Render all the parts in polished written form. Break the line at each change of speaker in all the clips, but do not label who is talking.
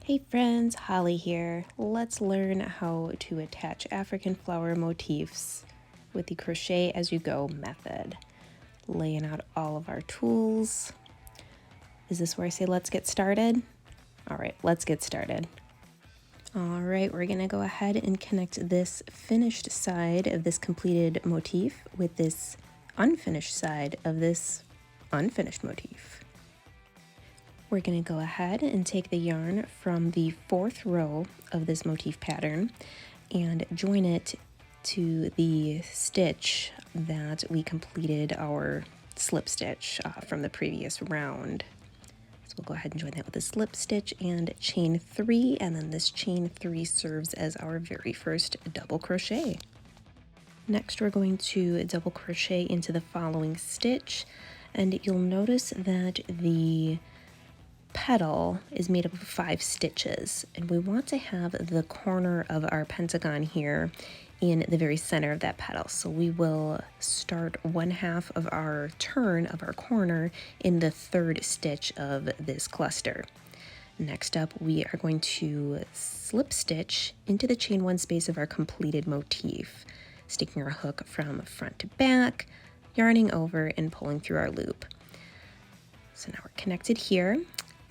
Hey friends, Holly here. Let's learn how to attach African flower motifs with the crochet as you go method. Laying out all of our tools. Is this where I say let's get started? All right, let's get started. All right, we're gonna go ahead and connect this finished side of this completed motif with this unfinished side of this unfinished motif. We're going to go ahead and take the yarn from the 4th row of this motif pattern and join it to the stitch that we completed our slip stitch from the previous round. So we'll go ahead and join that with a slip stitch and chain 3, and then this chain 3 serves as our very first double crochet. Next, we're going to double crochet into the following stitch, and you'll notice that the petal is made up of 5 stitches, and we want to have the corner of our pentagon here in the very center of that petal. So we will start 1/2 of our turn of our corner in the 3rd stitch of this cluster. Next up, we are going to slip stitch into the chain 1 space of our completed motif, sticking our hook from front to back, yarning over and pulling through our loop. So now we're connected here.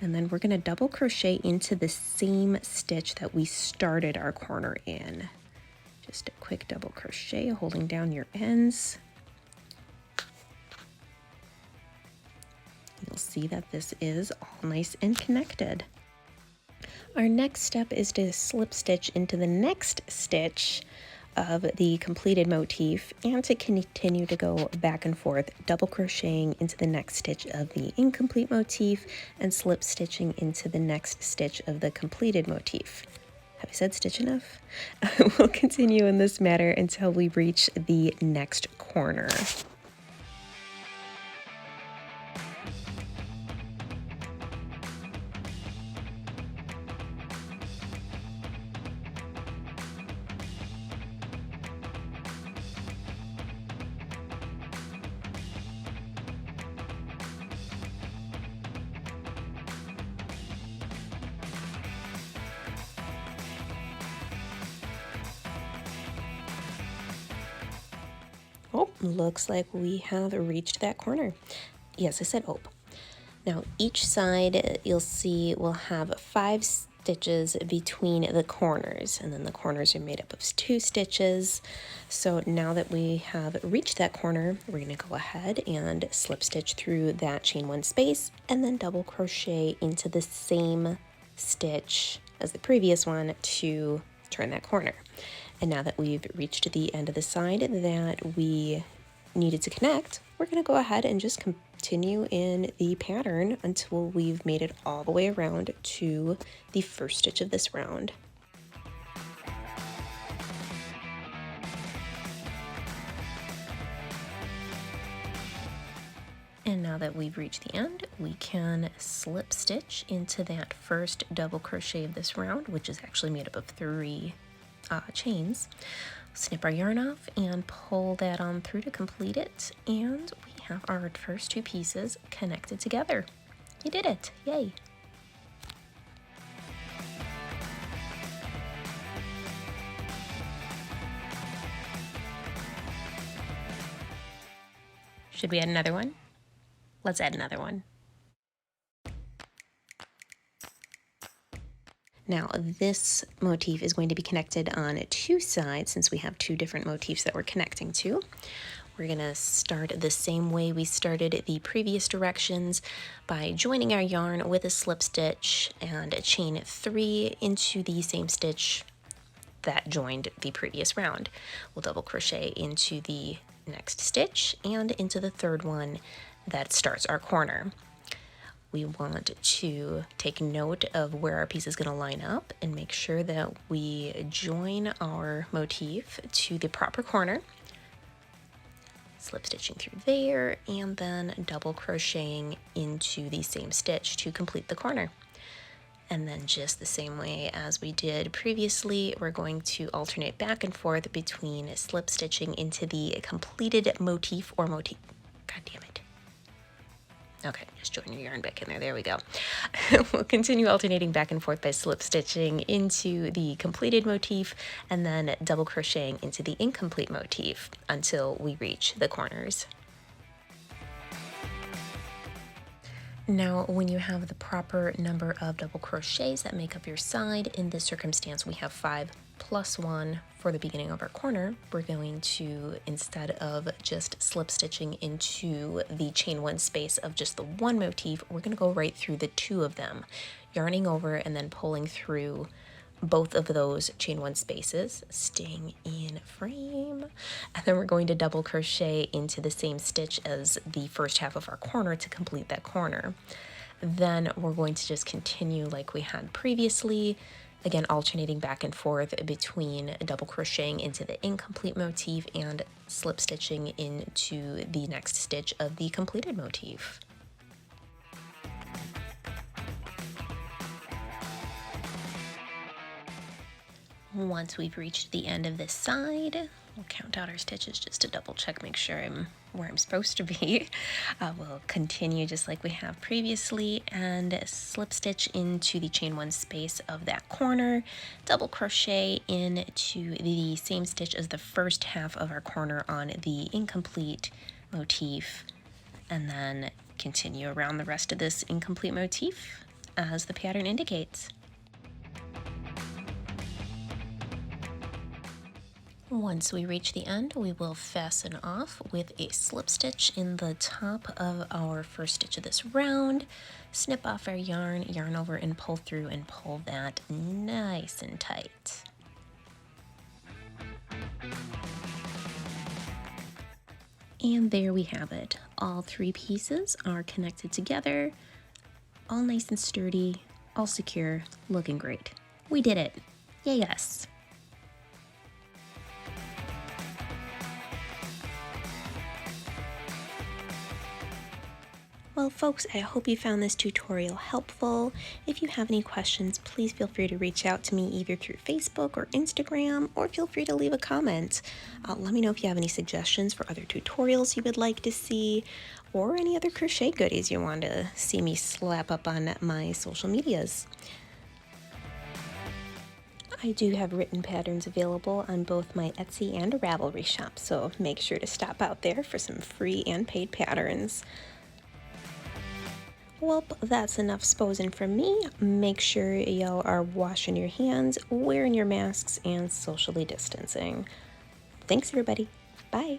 And then we're going to double crochet into the same stitch that we started our corner in. Just a quick double crochet, holding down your ends. You'll see that this is all nice and connected. Our next step is to slip stitch into the next stitch of the completed motif and to continue to go back and forth, double crocheting into the next stitch of the incomplete motif and slip stitching into the next stitch of the completed motif. Have I said stitch enough? We'll continue in this manner until we reach the next corner. Oh, looks like we have reached that corner. Yes, I said oh. Now each side you'll see will have 5 stitches between the corners, and then the corners are made up of 2 stitches. So now that we have reached that corner, we're going to go ahead and slip stitch through that chain 1 space and then double crochet into the same stitch as the previous one to turn that corner. And now that we've reached the end of the side that we needed to connect, we're going to go ahead and just continue in the pattern until we've made it all the way around to the first stitch of this round. And now that we've reached the end, we can slip stitch into that first double crochet of this round, which is actually made up of 3 chains. Snip our yarn off and pull that on through to complete it, and we have our first 2 pieces connected together. You did it! Yay! Should we add another one? Let's add another one. Now this motif is going to be connected on 2 sides since we have 2 different motifs that we're connecting to. We're going to start the same way we started the previous directions by joining our yarn with a slip stitch and a chain 3 into the same stitch that joined the previous round. We'll double crochet into the next stitch and into the 3rd one that starts our corner. We want to take note of where our piece is going to line up and make sure that we join our motif to the proper corner. Slip stitching through there and then double crocheting into the same stitch to complete the corner. And then just the same way as we did previously, we're going to alternate back and forth between slip stitching into the completed motif or motif. God damn it. Okay, just join your yarn back in there. There we go. We'll continue alternating back and forth by slip stitching into the completed motif and then double crocheting into the incomplete motif until we reach the corners. Now, when you have the proper number of double crochets that make up your side, in this circumstance we have 5 plus 1 for the beginning of our corner. We're going to, instead of just slip stitching into the chain 1 space of just the one motif, we're going to go right through the 2 of them, yarning over and then pulling through both of those chain 1 spaces, staying in frame, and then we're going to double crochet into the same stitch as the first half of our corner to complete that corner. Then we're going to just continue like we had previously, again alternating back and forth between double crocheting into the incomplete motif and slip stitching into the next stitch of the completed motif. Once we've reached the end of this side, we'll count out our stitches just to double check, make sure I'm where I'm supposed to be. We'll continue just like we have previously and slip stitch into the chain 1 space of that corner, double crochet into the same stitch as the first half of our corner on the incomplete motif, and then continue around the rest of this incomplete motif as the pattern indicates. Once we reach the end, we will fasten off with a slip stitch in the top of our first stitch of this round, snip off our yarn, yarn over and pull through and pull that nice and tight. And there we have it. All 3 pieces are connected together, all nice and sturdy, all secure, looking great. We did it. Yay us. Well, folks, I hope you found this tutorial helpful. If you have any questions, please feel free to reach out to me either through Facebook or Instagram, or feel free to leave a comment. Let me know if you have any suggestions for other tutorials you would like to see, or any other crochet goodies you want to see me slap up on my social medias. I do have written patterns available on both my Etsy and Ravelry shop, so make sure to stop out there for some free and paid patterns. Well, that's enough sposing from me. Make sure y'all are washing your hands, wearing your masks, and socially distancing. Thanks, everybody. Bye.